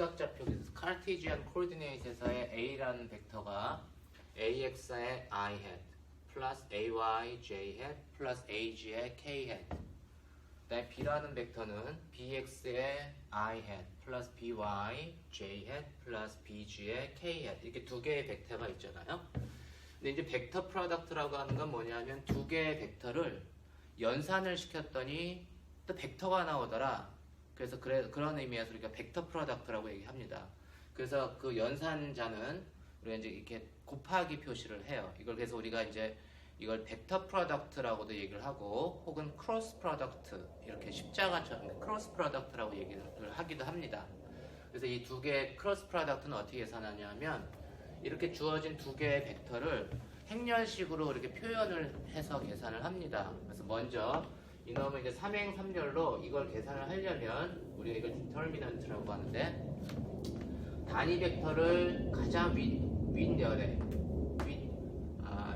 직각좌표에서 카르티지안 코디네이트에서의 a라는 벡터가 ax의 i hat 플러스 ay j hat 플러스 ag의 k hat. 그다음에 b라는 벡터는 bx의 i hat 플러스 by j hat 플러스 bg의 k hat. 이렇게 두 개의 벡터가 있잖아요. 근데 이제 벡터 프로덕트라고 하는 건 뭐냐면 두 개의 벡터를 연산을 시켰더니 또 벡터가 나오더라. 그래서 그런 의미에서 우리가 벡터 프로덕트라고 얘기합니다. 그래서 그 연산자는 우리가 이제 이렇게 곱하기 표시를 해요. 이걸 그래서 우리가 이제 이걸 벡터 프로덕트라고도 얘기를 하고 혹은 크로스 프로덕트 이렇게 십자가처럼 크로스 프로덕트라고 얘기를 하기도 합니다. 그래서 이 두 개의 크로스 프로덕트는 어떻게 계산하냐면 이렇게 주어진 두 개의 벡터를 행렬식으로 이렇게 표현을 해서 계산을 합니다. 그래서 먼저 이놈은 이제 삼행삼렬로 이걸 계산을 하려면 우리가 이걸 디터미넌트라고 하는데 단위 벡터를 가장 윗열에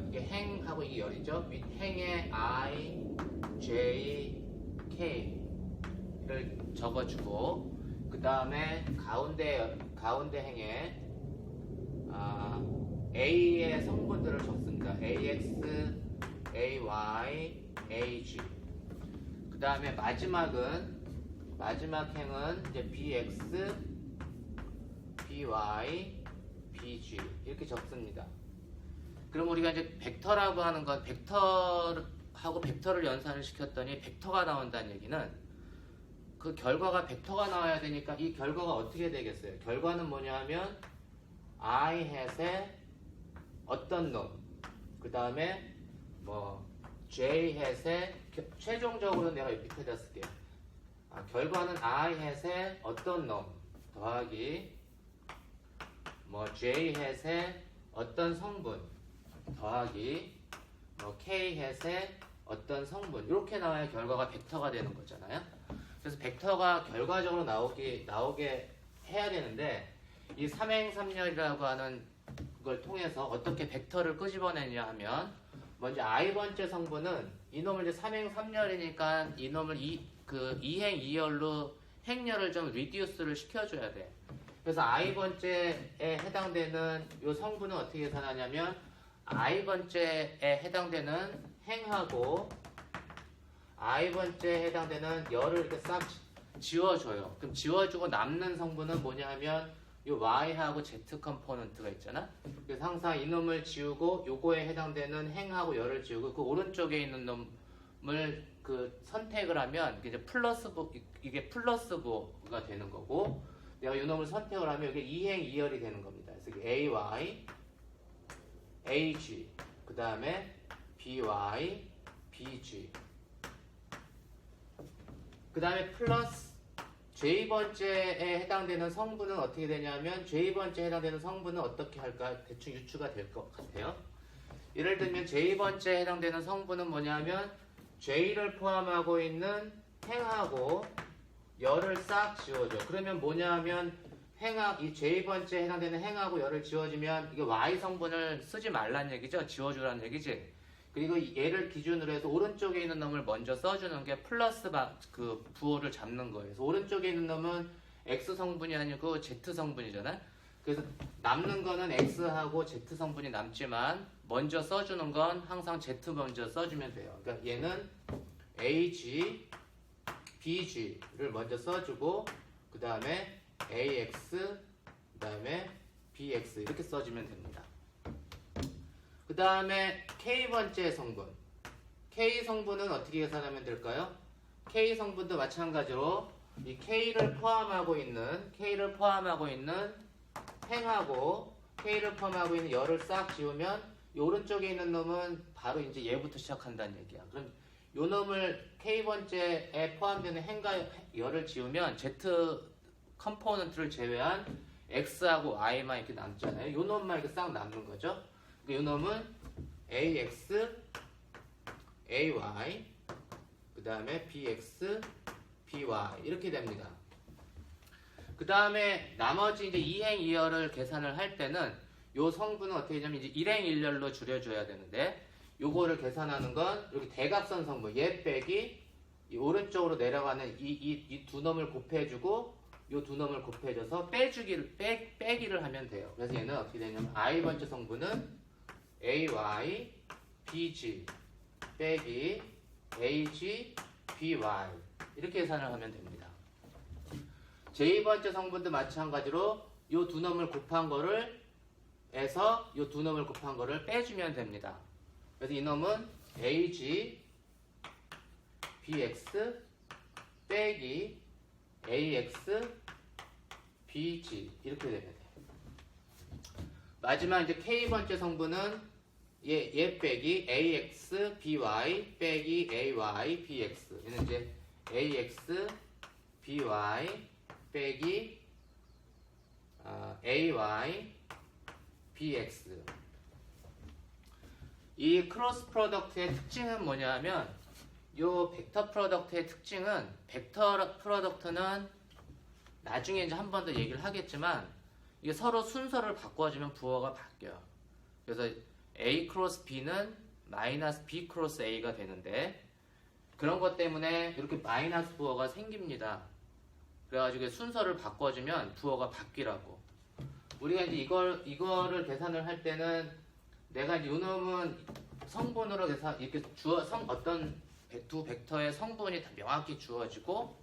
이게 행하고 이게 열이죠. 윗행에 i, j, k를 적어주고 그 다음에 가운데 행에 a의 성분들을 적습니다. ax, ay, ag. 그 다음에 마지막 행은 이제 bx, by, bg 이렇게 적습니다. 그럼 우리가 이제 벡터라고 하는 건 벡터하고 벡터를 연산을 시켰더니 벡터가 나온다는 얘기는 그 결과가 벡터가 나와야 되니까 이 결과가 어떻게 되겠어요? 결과는 뭐냐 하면 I hat의 어떤 놈, 그 다음에 뭐 J hat의 최종적으로 내가 밑에다 쓸게요. 결과는 I hat의 어떤 놈 더하기 뭐 J hat의 어떤 성분 더하기 뭐 K hat의 어떤 성분 이렇게 나와야 결과가 벡터가 되는 거잖아요. 그래서 벡터가 결과적으로 나오게 해야 되는데 이 삼행삼렬이라고 하는 걸 통해서 어떻게 벡터를 끄집어내냐 하면 먼저 i번째 성분은 이놈을 이제 삼행삼렬이니까 이놈을 이행 이열로 행렬을 좀 리듀스를 시켜줘야 돼. 그래서 i번째에 해당되는 이 성분은 어떻게 계산하냐면 i번째에 해당되는 행하고 i번째에 해당되는 열을 이렇게 싹 지워줘요. 그럼 지워주고 남는 성분은 뭐냐 하면 이 y하고 z 컴포넌트가 있잖아. 그래서 항상 이놈을 지우고 요거에 해당되는 행하고 열을 지우고 그 오른쪽에 있는 놈을 그 선택을 하면 이게 이게 플러스부가 되는 거고 내가 이 놈을 선택을 하면 이게 이행 이열이 되는 겁니다. 그래서 ay, ag 그 다음에 by, bg 그 다음에 플러스 J번째에 해당되는 성분은 어떻게 되냐면 J번째에 해당되는 성분은 어떻게 할까 대충 유추가 될 것 같아요. 예를 들면 J번째에 해당되는 성분은 뭐냐면 J를 포함하고 있는 행하고 열을 싹 지워줘. 그러면 뭐냐면 이 J번째에 해당되는 행하고 열을 지워주면 이게 Y 성분을 쓰지 말란 얘기죠. 지워주라는 얘기지. 그리고 얘를 기준으로 해서 오른쪽에 있는 놈을 먼저 써주는 게 플러스 그 부호를 잡는 거예요. 그래서 오른쪽에 있는 놈은 X 성분이 아니고 Z 성분이잖아요. 그래서 남는 거는 X하고 Z 성분이 남지만 먼저 써주는 건 항상 Z 먼저 써주면 돼요. 그러니까 얘는 AG, BG를 먼저 써주고 그 다음에 AX, 그 다음에 BX 이렇게 써주면 됩니다. 그 다음에 K번째 성분. K 성분은 어떻게 계산하면 될까요? K 성분도 마찬가지로 이 K를 포함하고 있는 행하고 K를 포함하고 있는 열을 싹 지우면 이 오른쪽에 있는 놈은 바로 이제 얘부터 시작한다는 얘기야. 그럼 요 놈을 K번째에 포함되는 행과 열을 지우면 Z 컴포넌트를 제외한 X하고 Y만 이렇게 남잖아요. 요 놈만 이렇게 싹 남는 거죠. 이 놈은 AX, AY, 그 다음에 BX, BY 이렇게 됩니다. 그 다음에 나머지 이제 이행 이열을 계산을 할 때는 요 성분은 어떻게 되냐면 이제 일행 일렬로 줄여줘야 되는데 요거를 계산하는 건 여기 대각선 성분 얘 빼기 이 오른쪽으로 내려가는 이 두 놈을 곱해주고 요 두 놈을 곱해줘서 빼기를 하면 돼요. 그래서 얘는 어떻게 되냐면 i번째 성분은 ay bg 빼기 ag by 이렇게 계산을 하면 됩니다. j 번째 성분도 마찬가지로 요 두 놈을 곱한 거를 에서 요 두 놈을 곱한 거를 빼주면 됩니다. 그래서 이 놈은 ag bx 빼기 ax bg 이렇게 되면 돼요. 마지막 이제 k번째 성분은 얘 빼기 ax by 빼기 ay bx 얘는 이제 ax by 빼기 ay bx. 이 크로스 프로덕트의 특징은 뭐냐면 요 벡터 프로덕트의 특징은 벡터 프로덕트는 나중에 이제 한 번 더 얘기를 하겠지만 이게 서로 순서를 바꿔주면 부호가 바뀌어요. 그래서 a 크로스 b는 마이너스 b 크로스 a가 되는데 그런 것 때문에 이렇게 마이너스 부호가 생깁니다. 그래가지고 순서를 바꿔주면 부호가 바뀌라고. 우리가 이제 이거를 계산을 할 때는 내가 이제 요놈은 성분으로 이렇게 어떤 두 벡터의 성분이 다 명확히 주어지고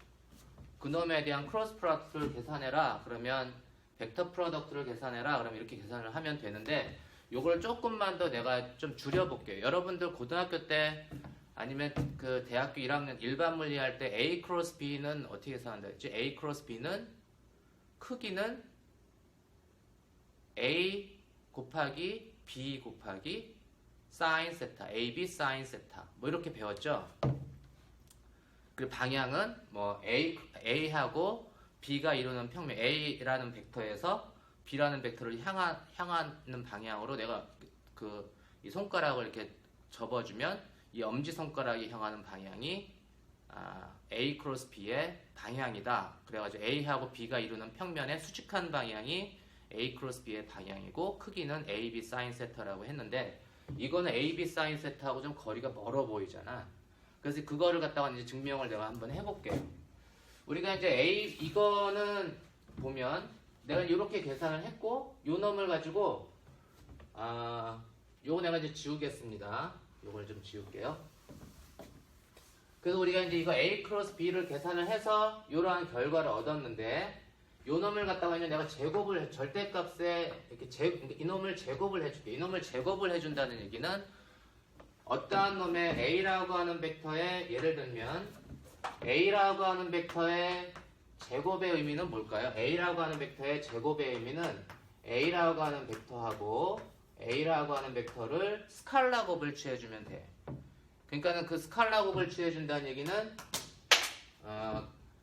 그놈에 대한 크로스 프로덕트를 계산해라. 그러면 벡터 프로덕트를 계산해라. 그러면 이렇게 계산을 하면 되는데 요걸 조금만 더 내가 좀 줄여볼게요. 여러분들 고등학교 때 아니면 그 대학교 1학년 일반 물리 할 때 A 크로스 B는 어떻게 계산한다 했지? A 크로스 B는 크기는 A 곱하기 B 곱하기 사인 세타, AB 사인 세타 뭐 이렇게 배웠죠? 그리고 방향은 뭐 A하고 B가 이루는 평면 A라는 벡터에서 B라는 벡터를 향하는 방향으로 내가 이 손가락을 이렇게 접어주면 이 엄지손가락이 향하는 방향이 A 크로스 B의 방향이다. 그래가지고 A하고 B가 이루는 평면의 수직한 방향이 A 크로스 B의 방향이고 크기는 AB 사인 세타라고 했는데 이거는 AB 사인 세타하고 좀 거리가 멀어 보이잖아. 그래서 그거를 갖다가 이제 증명을 내가 한번 해볼게요. 우리가 이제 이거는 보면 내가 이렇게 계산을 했고 요 놈을 가지고 요거 내가 이제 지우겠습니다. 요걸 좀 지울게요. 그래서 우리가 이제 이거 A 크로스 B를 계산을 해서 이러한 결과를 얻었는데 요 놈을 갖다가 이제 내가 절대값에 이렇게 이놈을 제곱을 해줄게. 이놈을 제곱을 해준다는 얘기는 어떠한 놈의 A라고 하는 벡터의 예를 들면 A라고 하는 벡터의 제곱의 의미는 뭘까요? A라고 하는 벡터의 제곱의 의미는 A라고 하는 벡터하고 A라고 하는 벡터를 스칼라 곱을 취해주면 돼. 그러니까는 그 스칼라 곱을 취해준다는 얘기는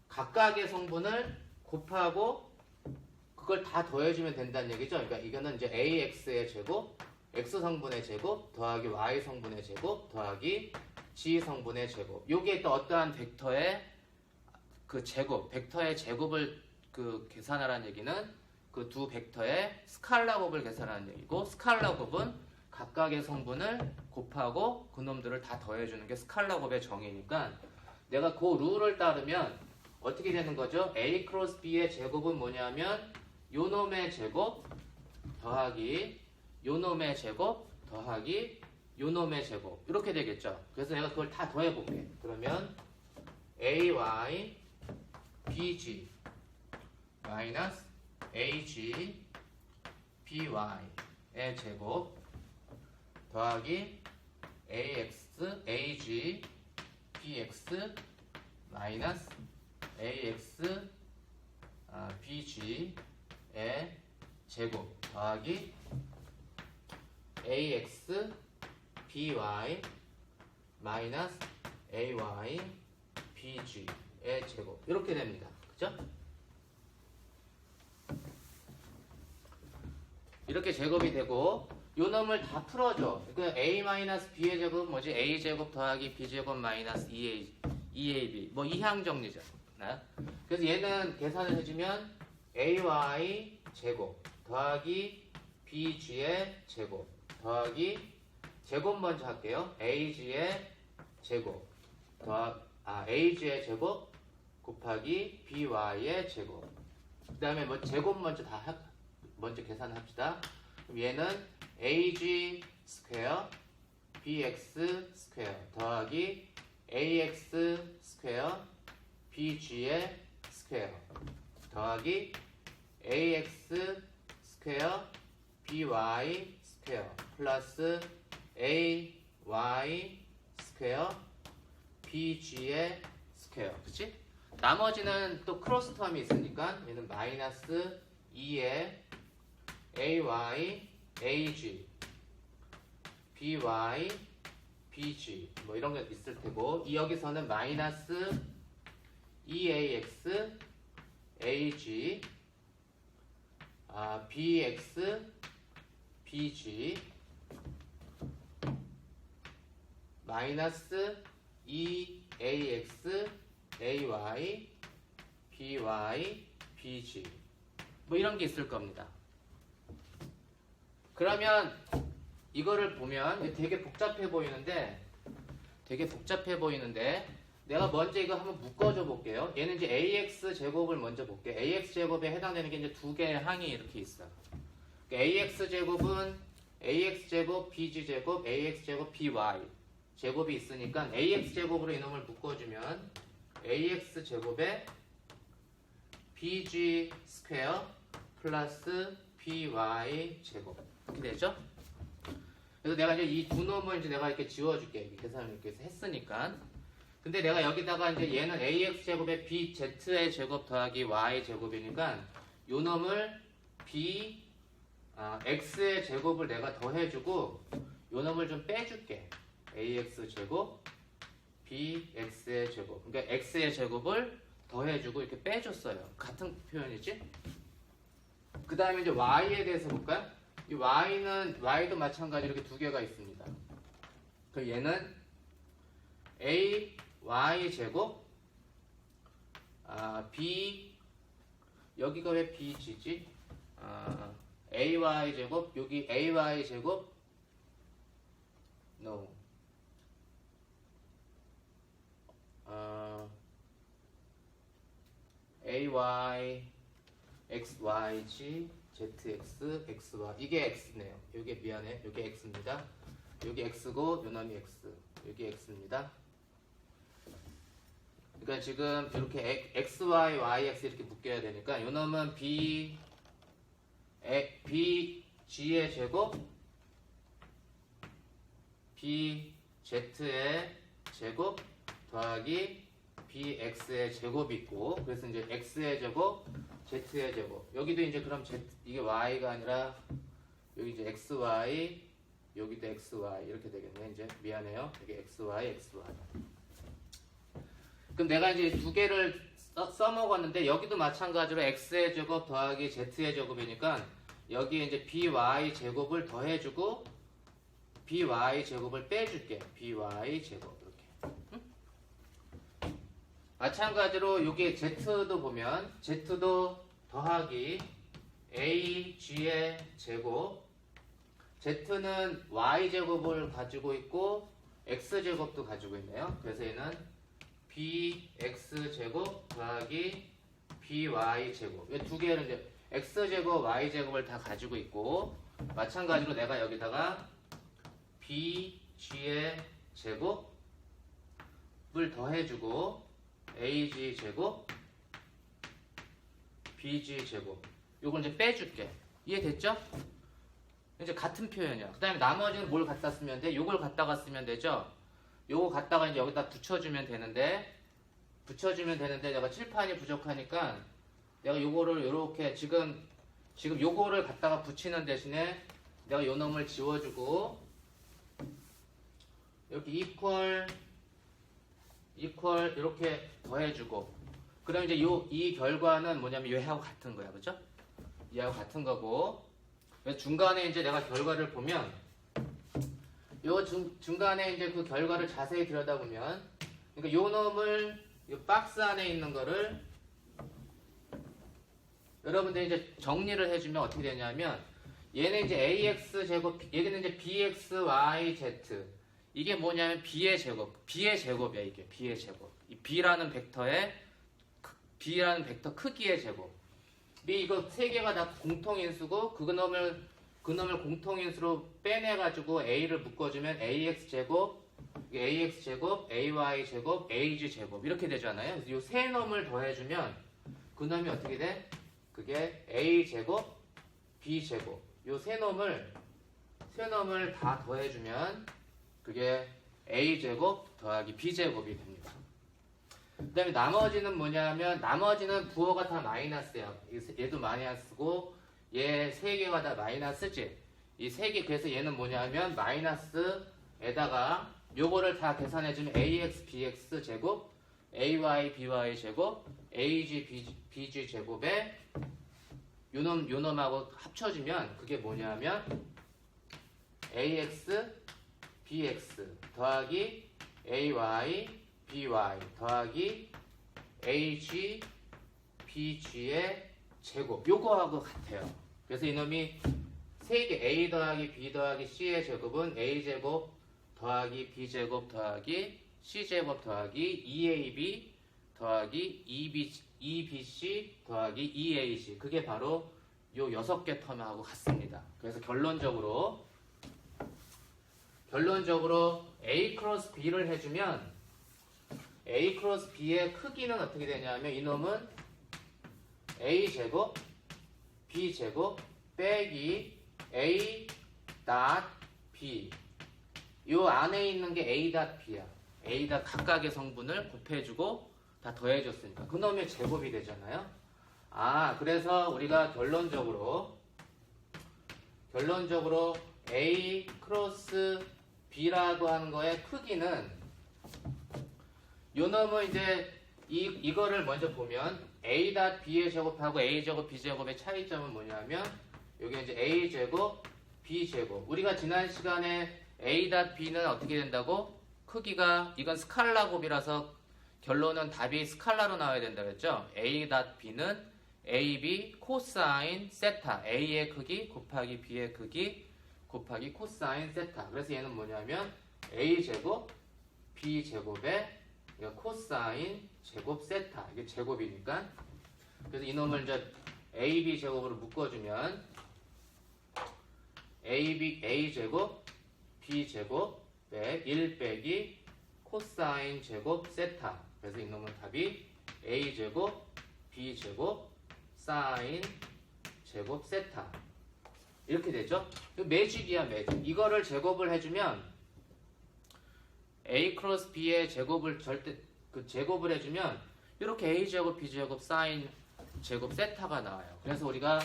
각각의 성분을 곱하고 그걸 다 더해주면 된다는 얘기죠. 그러니까 이거는 이제 AX의 제곱, X 성분의 제곱 더하기 Y 성분의 제곱 더하기 G 성분의 제곱. 요게 또 어떠한 벡터의 그 제곱, 벡터의 제곱을 계산하라는 얘기는 그 두 벡터의 스칼라 곱을 계산하는 얘기고 스칼라 곱은 각각의 성분을 곱하고 그놈들을 다 더해주는 게 스칼라 곱의 정의니까 내가 그 룰을 따르면 어떻게 되는 거죠? A 크로스 B의 제곱은 뭐냐면 요놈의 제곱 더하기 요놈의 제곱 더하기 요놈의 제곱 이렇게 되겠죠. 그래서 내가 그걸 다 더해볼게. 그러면 AY BG 마이너스 AG BY의 제곱 더하기 AX AG BX 마이너스 AX BG의 제곱 더하기 AX BY 마이너스 AY BG의 제곱 이렇게 됩니다. 그죠? 이렇게 제곱이 되고 요 놈을 다 풀어줘. 그러니까 A-B의 제곱은 뭐지? A제곱 더하기 B제곱 마이너스 2AB 뭐 이항 정리잖아. 그래서 얘는 계산을 해주면 AY 제곱 더하기 BG의 제곱 더하기 제곱 먼저 할게요. AG의 제곱 AG의 제곱 곱하기 BY의 제곱 그 다음에 뭐 제곱 먼저 계산합시다. 그럼 얘는 ag 스퀘어 bx 스퀘어 더하기 ax 스퀘어 bg의 스퀘어 더하기 ax 스퀘어 by 스퀘어 플러스 ay 스퀘어 bg의 스퀘어. 그치? 나머지는 또 크로스 텀이 있으니까 얘는 마이너스 2의 ay ag by bg 뭐 이런 게 있을 테고, 이 여기서는 마이너스 2ax ag bx bg 마이너스 2ax ay by bg 뭐 이런 게 있을 겁니다. 그러면 이거를 보면 되게 복잡해 보이는데 내가 먼저 이거 한번 묶어줘 볼게요. 얘는 이제 ax 제곱을 먼저 볼게요. ax 제곱에 해당되는 게 이제 두 개의 항이 이렇게 있어. ax 제곱은 ax 제곱 bg 제곱 ax 제곱 by 제곱이 있으니까 ax 제곱으로 이놈을 묶어주면 ax 제곱에 bg 스퀘어 플러스 by 제곱 이렇게 되죠? 그래서 내가 이제 이 두 놈을 이제 내가 이렇게 지워줄게. 이렇게 계산을 이렇게 했으니까. 근데 내가 여기다가 이제 얘는 ax 제곱에 bz의 제곱 더하기 y 제곱이니까 요 놈을 x의 제곱을 내가 더해주고 요 놈을 좀 빼줄게. ax 제곱 bx의 제곱. 그러니까 x의 제곱을 더해주고 이렇게 빼줬어요. 같은 표현이지? 그 다음에 이제 y에 대해서 볼까요? 이 y도 마찬가지로 이렇게 두 개가 있습니다. 그럼 얘는 ay 제곱 b 여기가 왜 bg지? ay 제곱 여기 ay 제곱 no ay xyg zx xy 이게 x네요. 이게 미안해. 이게 x입니다. 여기 x고 요놈이 x. 여기 x입니다. 그러니까 지금 이렇게 xy yx 이렇게 묶여야 되니까 요놈은 bg의 제곱 bz의 제곱 더하기 bx의 제곱이 있고, 그래서 이제 x의 제곱 z의 제곱. 여기도 이제 그럼 이게 y가 아니라 여기 이제 xy 여기도 xy 이렇게 되겠네. 이제 미안해요. 여기 xy 그럼 내가 이제 두 개를 써먹었는데 여기도 마찬가지로 x의 제곱 더하기 z의 제곱이니까 여기에 이제 by 제곱을 더해주고 by 제곱을 빼줄게. by 제곱 이렇게. 마찬가지로 여기 z도 보면 z도 더하기 ag의 제곱. z는 y제곱을 가지고 있고 x제곱도 가지고 있네요. 그래서 얘는 bx제곱 더하기 by제곱. 이 두 개를 이제 x제곱 y제곱을 다 가지고 있고, 마찬가지로 내가 여기다가 bg의 제곱을 더해주고 ag제곱 bg제곱 요걸 이제 빼줄게. 이해됐죠? 이제 같은 표현이야. 그 다음에 나머지는 뭘 갖다 쓰면 돼? 요걸 갖다가 쓰면 되죠? 요거 갖다가 이제 여기다 붙여주면 되는데 내가 칠판이 부족하니까 내가 요거를 요렇게 지금 요거를 갖다가 붙이는 대신에 내가 요 놈을 지워주고 이렇게 이퀄 이렇게 더해주고, 그럼 이제 이 결과는 뭐냐면 얘하고 같은 거야. 그죠? 얘하고 같은 거고, 중간에 이제 내가 결과를 보면 요 중간에 이제 그 결과를 자세히 들여다보면, 그러니까 요 놈을 이 박스 안에 있는 거를 여러분들이 이제 정리를 해주면 어떻게 되냐면, 얘는 이제 ax 제곱, 얘는 이제 bxyz, 이게 뭐냐면 b의 제곱이야. 이게 b의 제곱. 이 b라는 벡터 크기의 제곱. B 이거 세 개가 다 공통인수고 그 놈을 공통인수로 빼내가지고 A를 묶어주면 AX 제곱, AX 제곱, AY 제곱, AG 제곱 이렇게 되잖아요. 그래서 이 세 놈을 더해주면 그 놈이 어떻게 돼? 그게 A 제곱, B 제곱. 이 세 놈을 다 더해주면 그게 A 제곱 더하기 B 제곱이 됩니다. 그 다음에 나머지는 뭐냐면 나머지는 부호가 다 마이너스야. 얘도 마이너스고 얘 세 개가 다 마이너스지. 이 세 개 그래서 얘는 뭐냐면 마이너스에다가 요거를 다 계산해주면 AX, BX 제곱, AY, BY 제곱, AG, BG 제곱에 요놈하고 합쳐주면 그게 뭐냐면 AX, BX 더하기 AY, BY 더하기 AG, BG의 제곱 요거하고 같아요. 그래서 이놈이 세 개 A 더하기 B 더하기 C의 제곱은 A 제곱 더하기 B 제곱 더하기 C 제곱 더하기 2AB 더하기 2BC 더하기 2AC 그게 바로 요 6개 텀하고 같습니다. 그래서 결론적으로 A 크로스 B를 해주면 A 크로스 B의 크기는 어떻게 되냐면 이놈은 A 제곱 B 제곱 빼기 A 닷 B 요 안에 있는 게 A 닷 B야. A 닷 각각의 성분을 곱해주고 다 더해줬으니까 그놈의 제곱이 되잖아요. 그래서 우리가 결론적으로 A 크로스 B라고 하는 거의 크기는 요 놈은 이제 이거를 먼저 보면 A 닷 B의 제곱하고 A 제곱 B 제곱의 차이점은 뭐냐면 여기 이제 A 제곱 B 제곱 우리가 지난 시간에 A 닷 B는 어떻게 된다고? 크기가 이건 스칼라 곱이라서 결론은 답이 스칼라로 나와야 된다 그랬죠? A 닷 B는 AB 코사인 세타 A의 크기 곱하기 B의 크기 곱하기 코사인 세타 그래서 얘는 뭐냐면 A 제곱 B 제곱에 코사인 제곱 세타 이게 제곱이니까 그래서 이놈을 이제 AB 제곱으로 묶어주면 A 제곱 B 제곱에 1 빼기 코사인 제곱 세타 그래서 이놈은 답이 A 제곱 B 제곱 사인 제곱 세타 이렇게 되죠. 매직이야 매직. 이거를 제곱을 해주면 A 크로스 B의 제곱을 제곱을 해주면 이렇게 A 제곱 B 제곱 사인 제곱 세타가 나와요. 그래서 우리가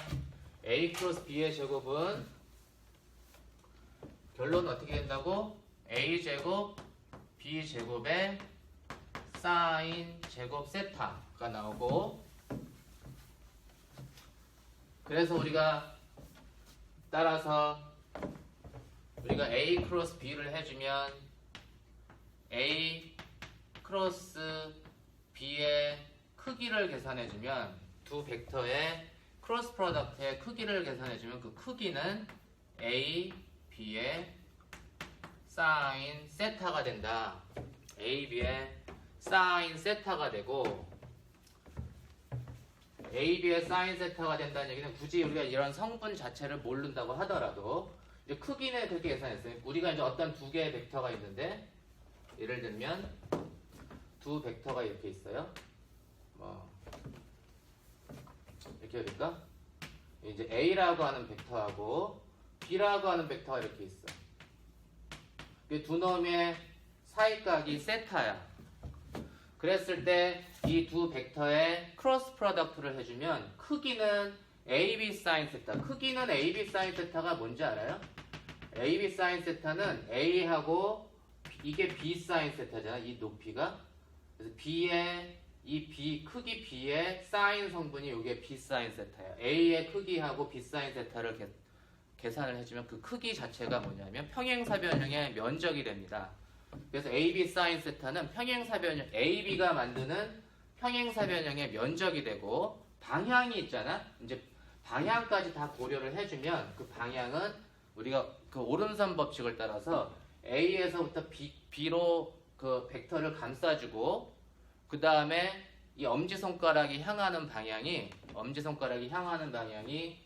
A 크로스 B의 제곱은 결론은 어떻게 된다고? A 제곱 B 제곱에 사인 제곱 세타가 나오고 그래서 우리가 따라서 우리가 A 크로스 B를 해주면 A 크로스 B의 크기를 계산해주면 두 벡터의 크로스 프로덕트의 크기를 계산해주면 그 크기는 A, B의 사인 세타가 된다. A, B의 사인 세타가 되고 A, B의 사인 세타가 된다는 얘기는 굳이 우리가 이런 성분 자체를 모른다고 하더라도 이제 크기는 그렇게 계산했어요. 우리가 이제 어떤 두 개의 벡터가 있는데 예를 들면 두 벡터가 이렇게 있어요. 이렇게 해야 될까? 이제 A라고 하는 벡터하고 B라고 하는 벡터가 이렇게 있어. 두 놈의 사이각이 세타야. 그랬을 때 이 두 벡터의 크로스 프로덕트를 해주면 크기는 AB 사인 세타. 크기는 AB 사인 세타가 뭔지 알아요? AB 사인 세타는 A하고 이게 B 사인 세타잖아. 이 높이가. 그래서 B의 이 크기 B의 사인 성분이 이게 B 사인 세타야. A의 크기하고 B 사인 세타를 계산을 해주면 그 크기 자체가 뭐냐면 평행사변형의 면적이 됩니다. 그래서 AB 사인 세타는 평행사변형 AB가 만드는 평행사변형의 면적이 되고 방향이 있잖아. 이제 방향까지 다 고려를 해주면 그 방향은 우리가 그 오른선 법칙을 따라서 A에서부터 B로 그 벡터를 감싸주고 그 다음에 이 엄지손가락이 향하는 방향이 엄지손가락이 향하는 방향이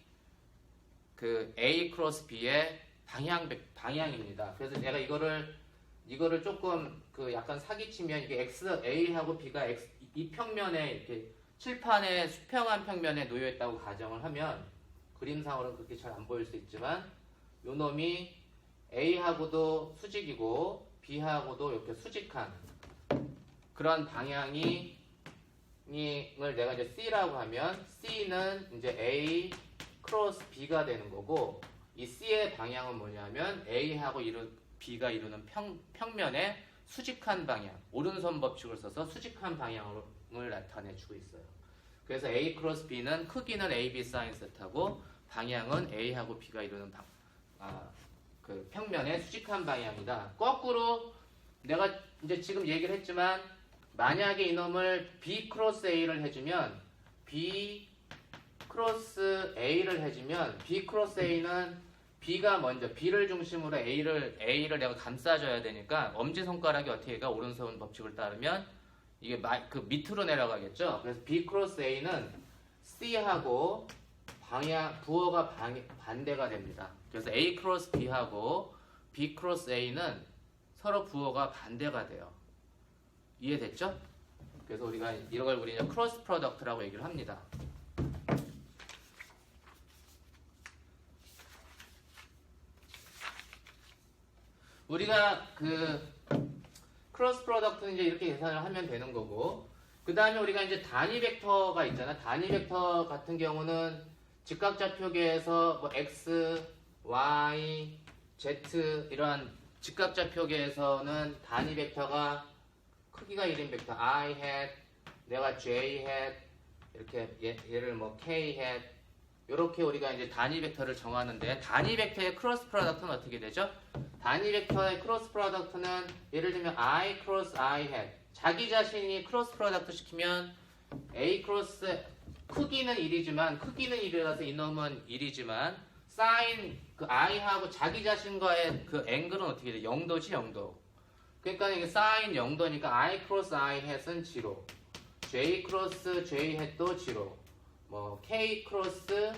그 A 크로스 B의 방향입니다. 그래서 내가 이거를 조금 그 약간 사기치면 이게 X, A하고 B가 이 평면에 이렇게 칠판에 수평한 평면에 놓여 있다고 가정을 하면 그림상으로는 그렇게 잘 안 보일 수 있지만 요 놈이 A하고도 수직이고 B하고도 이렇게 수직한 그런 방향을 내가 이제 C라고 하면 C는 이제 A 크로스 B가 되는 거고 이 C의 방향은 뭐냐면 A하고 B가 이루는 평면의 수직한 방향, 오른손 법칙을 써서 수직한 방향을 나타내주고 있어요. 그래서 A 크로스 B는 크기는 AB 사인 세타고 방향은 A하고 B가 이루는 그 평면의 수직한 방향이다. 거꾸로 내가 이제 지금 얘기를 했지만 만약에 이놈을 B 크로스 A를 해주면 B 크로스 A를 해주면 B 크로스 A는 B가 먼저 B를 중심으로 A를 내가 감싸줘야 되니까 엄지손가락이 어떻게 가? 오른손 법칙을 따르면 이게 그 밑으로 내려가겠죠. 그래서 B 크로스 A는 C하고 부호가 반대가 됩니다. 그래서 A 크로스 B하고 B 크로스 A는 서로 부호가 반대가 돼요. 이해됐죠? 그래서 우리가 이런 걸 우리는 크로스 프로덕트라고 얘기를 합니다. 우리가 그 크로스 프로덕트는 이제 이렇게 계산을 하면 되는 거고, 그 다음에 우리가 이제 단위 벡터가 있잖아. 단위 벡터 같은 경우는 직각좌표계에서 뭐 x, y, z 이러한 직각좌표계에서는 단위 벡터가 크기가 1인 벡터 I hat, 내가 J hat, 이렇게 얘를 뭐 K hat, 이렇게 우리가 이제 단위 벡터를 정하는데 단위 벡터의 크로스 프로덕트는 어떻게 되죠? 단위 벡터의 크로스 프로덕트는 예를 들면 I 크로스 I hat, 자기 자신이 크로스 프로덕트 시키면 A 크로스 크기는 1이라서 이놈은 1이지만 사인 그 I하고 자기 자신과의 그 앵글은 어떻게 돼? 0도지 0도. 그러니까 이게 사인 0도니까 I 크로스 I hat은 0, J 크로스 J hat도 0, 뭐 K 크로스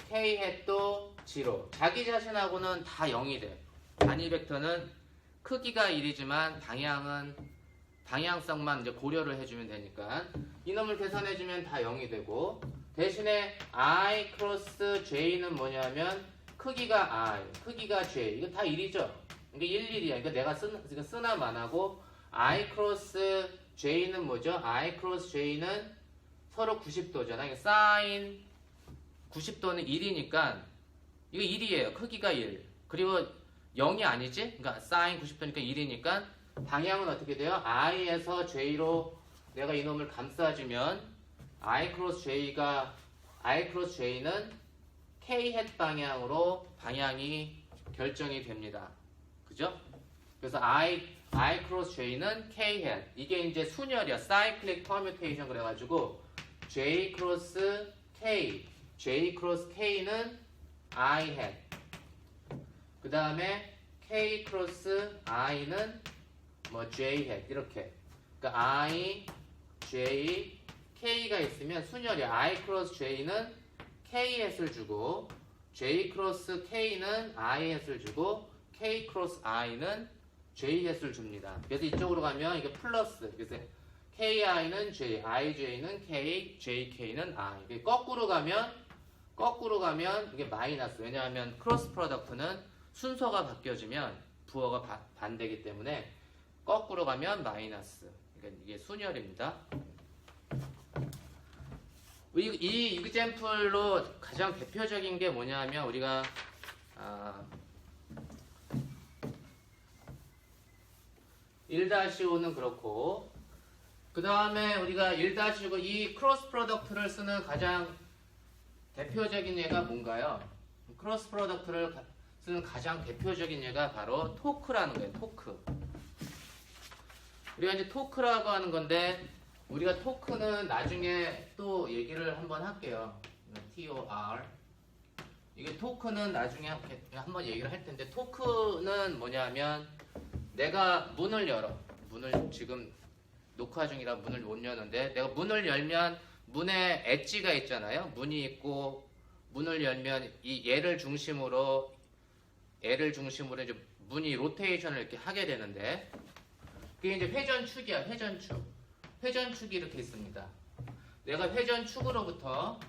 K hat도 0. 자기 자신하고는 다 0이 돼. 단위 벡터는 크기가 1이지만 방향성만 이제 고려를 해주면 되니까 이놈을 계산해주면 다 0이 되고, 대신에 I 크로스 J는 뭐냐면 크기가 I, 크기가 J, 이거 다 1이죠. 이게 1, 1이야. 그러니까 내가 쓰나만 하고 I 크로스 J는 뭐죠? I 크로스 J는 서로 90도잖아. 그러니까 사인 90도는 1이니까 이거 1이에요. 크기가 1. 그리고 0이 아니지? 그러니까 사인 90도니까 1이니까 방향은 어떻게 돼요? I에서 J로 내가 이놈을 감싸주면 I 크로스 J는 K hat 방향으로 방향이 결정이 됩니다. 그죠? 그래서 I 크로스 J는 K hat. 이게 이제 순열이야. 사이클릭 퍼뮤테이션 그래가지고 J 크로스 K는 I hat. 그 다음에 K 크로스 I는 뭐 J hat 이렇게. 그러니까 I, J, K가 있으면 순열이야. I 크로스 J는 K hat을 주고 J 크로스 K는 I hat을 주고 K 크로스 I는 J hat을 줍니다. 그래서 이쪽으로 가면 이게 플러스. 그래서 KI는 J, IJ는 K, JK는 I. 거꾸로 가면 이게 마이너스. 왜냐하면 크로스 프로덕트는 순서가 바뀌어지면 부호가 반대이기 때문에 거꾸로 가면 마이너스. 그러니까 이게 순열입니다. 이 이그젬플로 가장 대표적인 게 뭐냐면 우리가 1-5는 그렇고, 그 다음에 우리가 1-5 이 크로스 프로덕트를 쓰는 가장 대표적인 예가 뭔가요? 크로스 프로덕트를 쓰는 가장 대표적인 예가 바로 토크라는 거예요. 토크. 우리가 이제 토크라고 하는 건데, 우리가 토크는 나중에 또 얘기를 한번 할게요. TOR. 이게 토크는 나중에 한번 얘기를 할 텐데, 토크는 뭐냐면 내가 문을 열어. 문을 지금 녹화 중이라 문을 못 여는데, 내가 문을 열면 문에 엣지가 있잖아요. 문이 있고 문을 열면 이 얘를 중심으로 이제 문이 로테이션을 이렇게 하게 되는데 그게 이제 회전축이야. 회전축이 이렇게 있습니다. 내가 회전축으로부터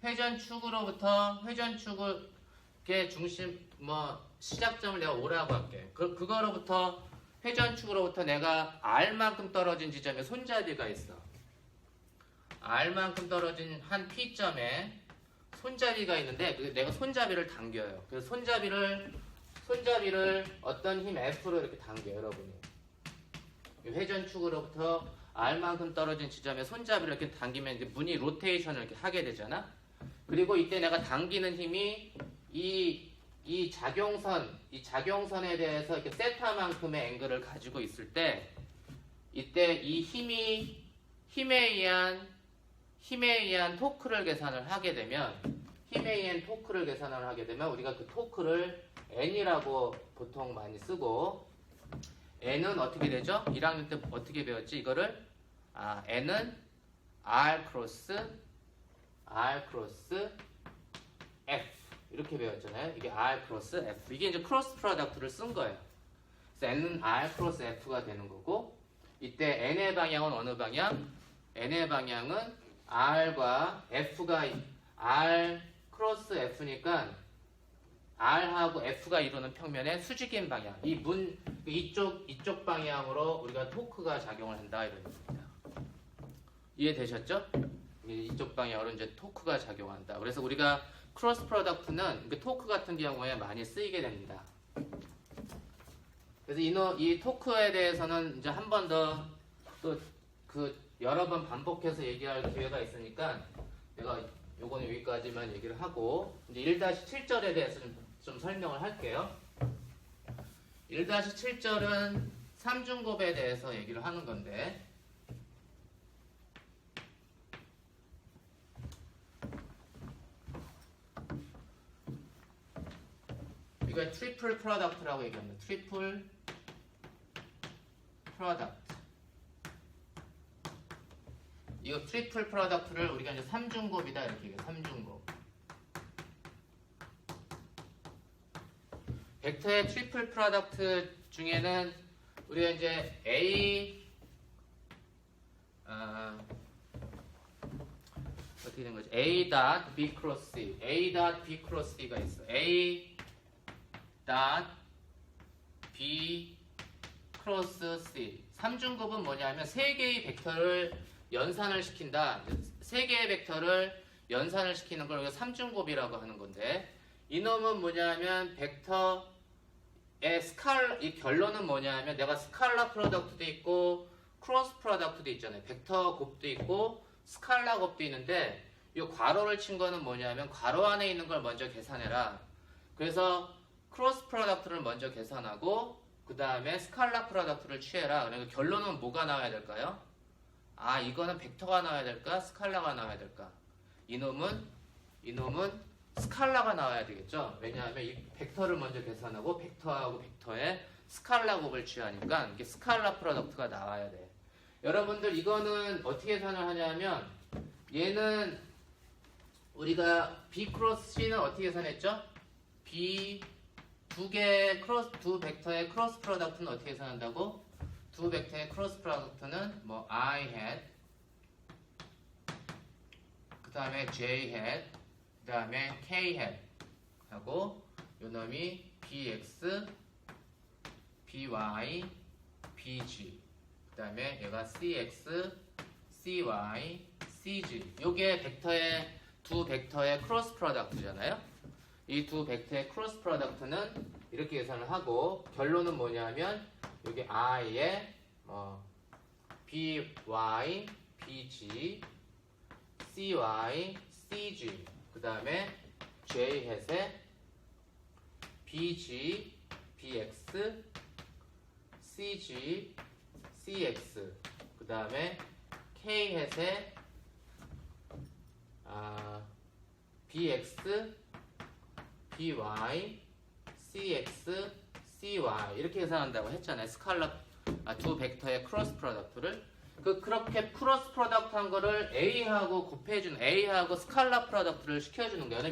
회전축을 이렇게 중심 시작점을 내가 O라고 할게. 그거로부터 회전축으로부터 내가 R만큼 떨어진 지점에 손잡이가 있어. R만큼 떨어진 한 P점에 손잡이가 있는데 내가 손잡이를 당겨요. 그래서 손잡이를 어떤 힘 F로 이렇게 당겨요, 여러분이. 회전축으로부터 R만큼 떨어진 지점에 손잡이를 이렇게 당기면 이제 문이 로테이션을 이렇게 하게 되잖아. 그리고 이때 내가 당기는 힘이 이 자경선에 대해서 이렇게 세타만큼의 앵글을 가지고 있을 때 이때 이 힘에 의한 토크를 계산을 하게 되면 우리가 그 토크를 N이라고 보통 많이 쓰고 N은 어떻게 되죠? 1학년 때 어떻게 배웠지? 이거를 N은 R 크로스 F 이렇게 배웠잖아요. 이게 R 크로스 F 이게 이제 크로스 프로덕트를 쓴 거예요. 그래서 N은 R 크로스 F가 되는 거고 이때 N의 방향은 어느 방향? N의 방향은 R과 F가 R 크로스 F니까 R하고 F가 이루는 평면의 수직인 방향 이쪽 방향으로 우리가 토크가 작용을 한다 이런 겁니다. 이해되셨죠? 이쪽 방향으로 이제 토크가 작용한다. 그래서 우리가 크로스 프로덕트는 토크 같은 경우에 많이 쓰이게 됩니다. 그래서 이 토크에 대해서는 이제 한 번 더 또 여러 번 반복해서 얘기할 기회가 있으니까 내가 요거는 여기까지만 얘기를 하고 이제 1-7절에 대해서 좀 설명을 할게요. 1-7절은 삼중곱에 대해서 얘기를 하는 건데 이거 트리플 프로덕트라고 얘기합니다. 트리플 프로덕트. 이거 트리플 프로덕트를 우리가 이제 삼중곱이다 이렇게 얘기해요. 삼중곱. 벡터의 트리플 프로덕트 중에는 우리가 이제 어떻게 된 거지? A dot B cross C, A dot B cross C가 있어. A dot B cross C. 삼중곱은 뭐냐면 세 개의 벡터를 연산을 시킨다. 세 개의 벡터를 연산을 시키는 걸 우리가 삼중곱이라고 하는 건데 이놈은 뭐냐면 벡터의 이 결론은 뭐냐면 내가 스칼라 프로덕트도 있고 크로스 프로덕트도 있잖아요. 벡터 곱도 있고 스칼라 곱도 있는데 이 괄호를 친 거는 뭐냐면 괄호 안에 있는 걸 먼저 계산해라. 그래서 크로스 프로덕트를 먼저 계산하고 그 다음에 스칼라 프로덕트를 취해라. 그러니까 결론은 뭐가 나와야 될까요? 이거는 벡터가 나와야 될까? 스칼라가 나와야 될까? 이놈은 스칼라가 나와야 되겠죠? 왜냐하면 이 벡터를 먼저 계산하고 벡터하고 벡터의 스칼라 곱을 취하니까 이게 스칼라 프로덕트가 나와야 돼. 여러분들 이거는 어떻게 계산을 하냐면 얘는 우리가 B 크로스 C는 어떻게 계산했죠? 두 벡터의 크로스 프로덕트는 어떻게 계산한다고? 두 벡터의 크로스 프로덕트는 I hat 그 다음에 J hat 그 다음에 K hat 하고 요놈이 BX BY BG 그 다음에 얘가 CX CY CG 요게 두 벡터의 크로스 프로덕트잖아요. 이 두 벡터의 크로스 프로덕트는 이렇게 계산을 하고 결론은 뭐냐면 여기 I에 BY BG CY CG 그 다음에 J hat에 BG BX CG CX 그 다음에 K hat에 BX BY CX CY 이렇게 계산한다고 했잖아요. 스칼라 두 벡터의 크로스 프로덕트를 그렇게 크로스 프로덕트 한 거를 A하고 곱해주는 A하고 스칼라 프로덕트를 시켜주는 거예요.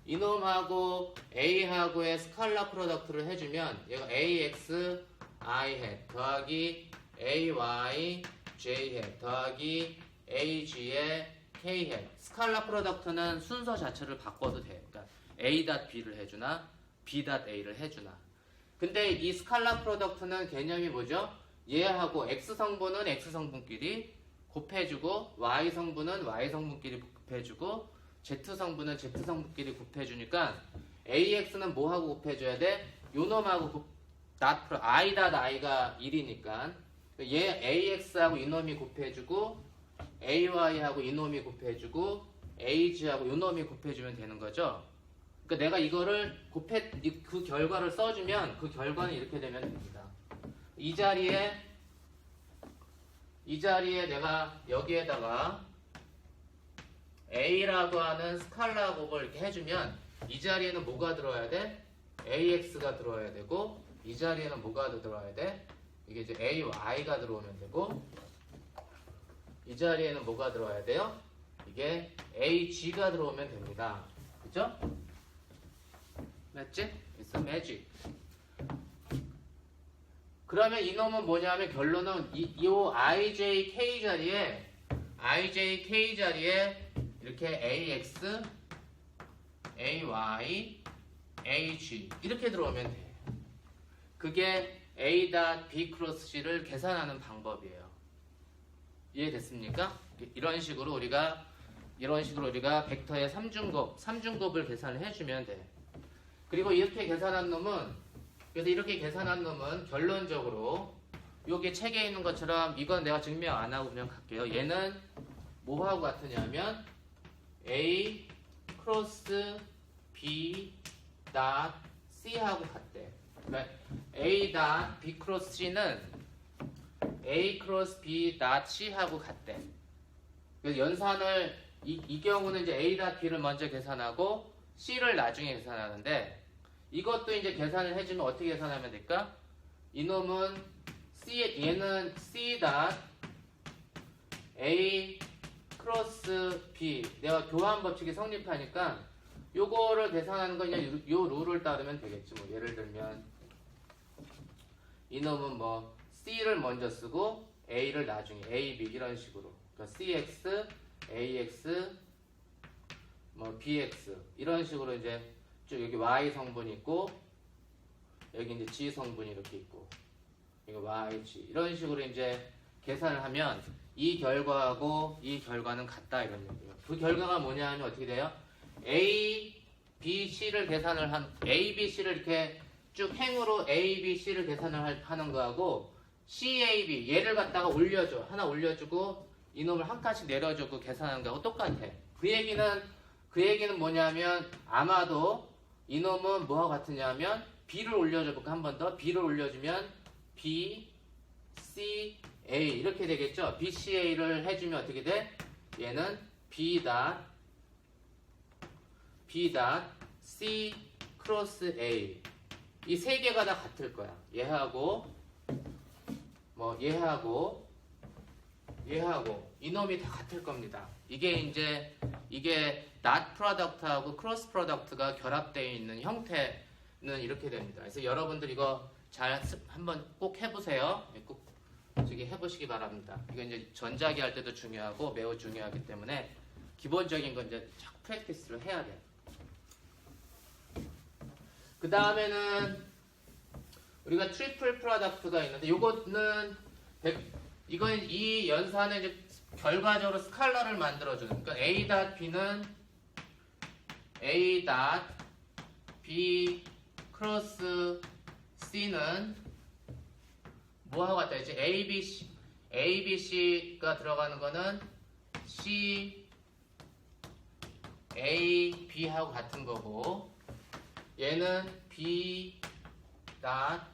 이놈하고 A하고의 스칼라 프로덕트를 해주면 얘가 AX I hat 더하기 AY J hat 더하기 AG의 K hat. 스칼라 프로덕트는 순서 자체를 바꿔도 돼요. 그러니까 A.B를 해주나 B.A를 해주나. 근데 이 스칼라 프로덕트는 개념이 뭐죠? 얘하고 X 성분은 X 성분끼리 곱해주고 Y 성분은 Y 성분끼리 곱해주고 Z 성분은 Z 성분끼리 곱해주니까 AX는 뭐하고 곱해줘야 돼? 요놈하고 I.I가 1이니까 얘 AX하고 이놈이 곱해주고 AY하고 이놈이 곱해주고 AG하고 이놈이 곱해주면 되는 거죠. 그러니까 내가 이거를 그 결과를 써주면 그 결과는 이렇게 되면 됩니다. 이 자리에 내가 여기에다가 A라고 하는 스칼라 곱을 이렇게 해주면 이 자리에는 뭐가 들어와야 돼? AX가 들어와야 되고 이 자리에는 뭐가 들어와야 돼? 이게 이제 AY가 들어오면 되고 이 자리에는 뭐가 들어와야 돼요? 이게 AG가 들어오면 됩니다. 그죠? 맞지? It's a magic. 그러면 이놈은 뭐냐면 결론은 이 IJK 자리에 이렇게 AX, AY, AG 이렇게 들어오면 돼요. 그게 A.B 크로스 C를 계산하는 방법이에요. 이해됐습니까? 이런 식으로 우리가 벡터의 삼중곱을 계산을 해주면 돼. 그리고 이렇게 계산한 놈은 결론적으로 여기 책에 있는 것처럼 이건 내가 증명 안 하고 그냥 갈게요. 얘는 뭐하고 같으냐면 A 크로스 B 닷 C하고 같대. 그러니까 A 닷 B 크로스 C는 A 크로스 B 닷 C하고 같대. 그래서 연산을 이 경우는 이제 A 닷 B를 먼저 계산하고 C를 나중에 계산하는데 이것도 이제 계산을 해주면 어떻게 계산하면 될까? 이놈은 얘는 C 닷 A 크로스 B 내가 교환 법칙이 성립하니까 요거를 계산하는 건 그냥 요 룰을 따르면 되겠지. 뭐 예를 들면 이놈은 뭐 C를 먼저 쓰고 A를 나중에 A, B 이런 식으로 그러니까 CX, AX, 뭐 BX 이런 식으로 이제 쭉 여기 Y 성분이 있고 여기 이제 G 성분이 이렇게 있고 이거 YG 이런 식으로 이제 계산을 하면 이 결과하고 이 결과는 같다 이런 얘기예요. 그 결과가 뭐냐 하면 어떻게 돼요? A, B, C를 계산을 A, B, C를 이렇게 쭉 행으로 A, B, C를 계산을 하는 거하고 C, A, B 얘를 갖다가 올려줘. 하나 올려주고 이놈을 한 칸씩 내려주고 계산하는 거하고 똑같아. 그 얘기는 뭐냐면 아마도 이놈은 뭐하고 같으냐면 B를 올려줘볼까 한 번 더. B를 올려주면 B, C, A 이렇게 되겠죠. B, C, A를 해주면 어떻게 돼? 얘는 B 닷 C 크로스 A 이 세 개가 다 같을 거야. 얘하고 뭐 얘하고 이놈이 다 같을 겁니다. 이게 닷 프로덕트하고 크로스 프로덕트가 결합되어 있는 형태는 이렇게 됩니다. 그래서 여러분들 이거 잘 한번 꼭 해보세요. 꼭 저기 해보시기 바랍니다. 이거 이제 전자기 할 때도 중요하고 매우 중요하기 때문에 기본적인 건 이제 자꾸 프랙티스를 해야 돼요. 그 다음에는 우리가 트리플 프로덕트가 있는데 이거는 이건 이 연산의 이제 결과적으로 스칼라를 만들어주는 그러니까 A 닷 B는 A 닷 B 크로스 C는 뭐하고 같다 이제 A, B, C가 들어가는 거는 C, A, B하고 같은 거고 얘는 B 닷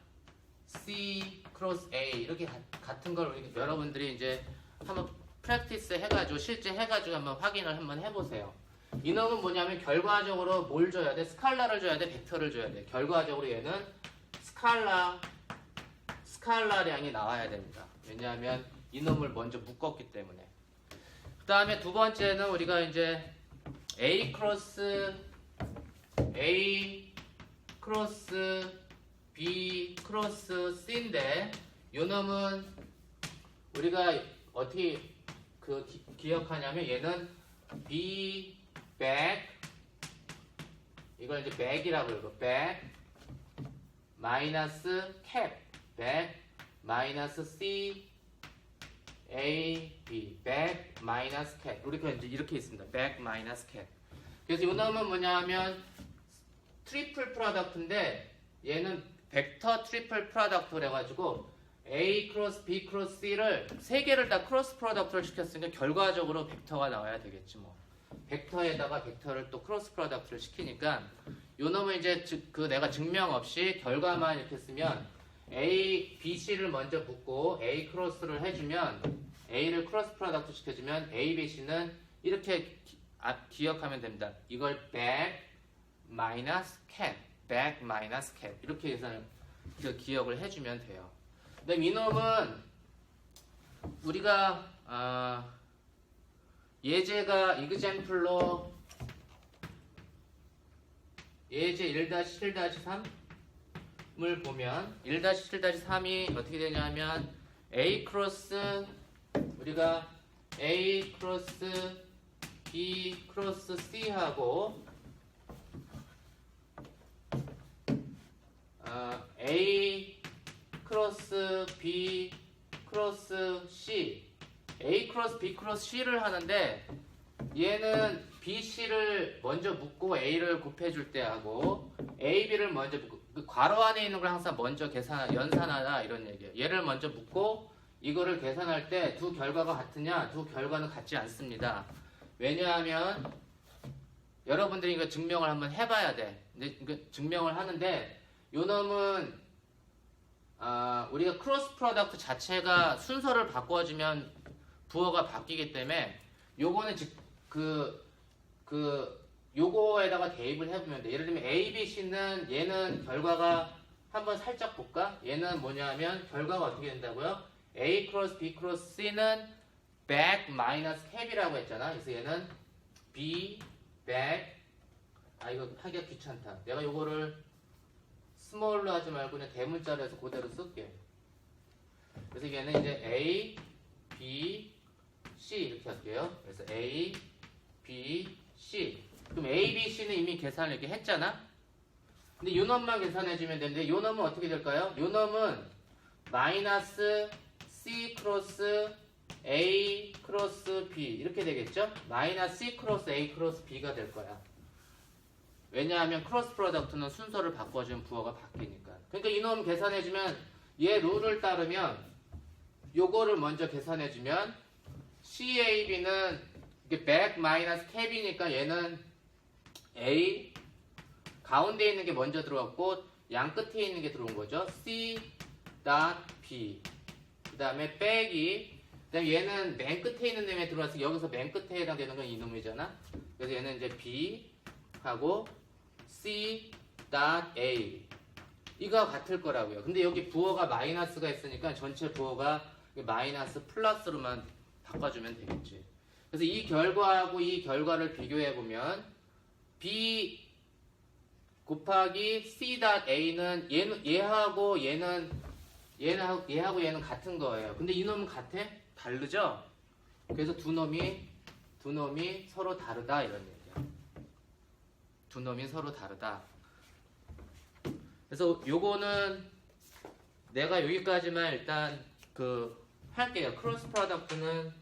C 크로스 A 이렇게 같은 걸 여러분들이 이제 한번 프랙티스 해가지고 실제 해가지고 한번 확인을 한번 해보세요. 이놈은 뭐냐면 결과적으로 뭘 줘야 돼? 스칼라를 줘야 돼? 벡터를 줘야 돼? 결과적으로 얘는 스칼라량이 나와야 됩니다. 왜냐하면 이놈을 먼저 묶었기 때문에. 그 다음에 두 번째는 우리가 이제 A 크로스 B 크로스 C인데 요놈은 우리가 어떻게 기억하냐면 얘는 B back 이걸 이제 back이라고 그러고 back 마이너스 cap back 마이너스 C A B back 마이너스 cap 이렇게 있습니다. back 마이너스 cap. 그래서 요 놈은 뭐냐면 트리플 프로덕트인데 얘는 벡터 트리플 프로덕트 그래가지고 A 크로스 B 크로스 C를 세 개를 다 크로스 프로덕트를 시켰으니까 결과적으로 벡터가 나와야 되겠지 뭐. 벡터에다가 벡터를 또 크로스 프로덕트를 시키니까 요 놈은 이제 내가 증명 없이 결과만 이렇게 쓰면 A, B, C를 먼저 붙고 A 크로스를 해주면 A를 크로스 프로덕트 시켜주면 A, B, C는 이렇게 기억하면 됩니다. 이걸 back 마이너스 cap, back 마이너스 cap 이렇게 해서 기억을 해주면 돼요. 근데 이놈은 우리가 예제가 example로 예제 1-1-3을 보면 1-1-3이 어떻게 되냐면 A 크로스 우리가 A 크로스 B 크로스 C하고 A 크로스 B 크로스 C A 크로스 B 크로스 C를 하는데 얘는 B, C를 먼저 묶고 A를 곱해줄 때 하고 A, B를 먼저 묶고 그 괄호 안에 있는 걸 항상 먼저 연산하다 이런 얘기예요. 얘를 먼저 묶고 이거를 계산할 때 두 결과가 같으냐? 두 결과는 같지 않습니다. 왜냐하면 여러분들이 이거 증명을 한번 해봐야 돼. 근데 증명을 하는데 요 놈은 우리가 크로스 프로덕트 자체가 순서를 바꿔주면 부호가 바뀌기 때문에 요거는 요거에다가 대입을 해보면 돼. 예를 들면 A, B, C는 얘는 결과가 한번 살짝 볼까? 얘는 뭐냐면 결과가 어떻게 된다고요? A 크로스 B 크로스 C는 back 마이너스 cap이라고 했잖아. 그래서 얘는 B back 이거 하기가 귀찮다. 내가 요거를 스몰로 하지 말고 그냥 대문자로 해서 그대로 쓸게. 그래서 얘는 이제 A, B, C 이렇게 할게요. 그래서 A, B, C. 그럼 A, B, C는 이미 계산을 이렇게 했잖아. 근데 요 놈만 계산해주면 되는데 요 놈은 어떻게 될까요? 요 놈은 마이너스 C 크로스 A 크로스 B 이렇게 되겠죠? 마이너스 C 크로스 A 크로스 B가 될 거야. 왜냐하면 크로스 프로덕트는 순서를 바꿔주면 부호가 바뀌니까. 그러니까 이놈 계산해주면 얘 룰을 따르면 요거를 먼저 계산해주면 CAB는 이게 back 마이너스 cap이니까 얘는 A 가운데 있는 게 먼저 들어왔고 양 끝에 있는 게 들어온 거죠. C B 그 다음에 백이 그 다음에 얘는 맨 끝에 있는 놈에 들어와서 여기서 맨 끝에 해당되는 건 이놈이잖아. 그래서 얘는 이제 B 하고 C A 이거 같을 거라고요. 근데 여기 부호가 마이너스가 있으니까 전체 부호가 마이너스 플러스로만 바꿔주면 되겠지. 그래서 이 결과하고 이 결과를 비교해보면 B 곱하기 C A는 얘하고 얘는 같은 거예요. 근데 이 놈은 같아? 다르죠? 그래서 두 놈이 서로 다르다 이런 얘기야. 두 놈이 서로 다르다. 그래서 요거는 내가 여기까지만 일단 할게요. 크로스 프로덕트는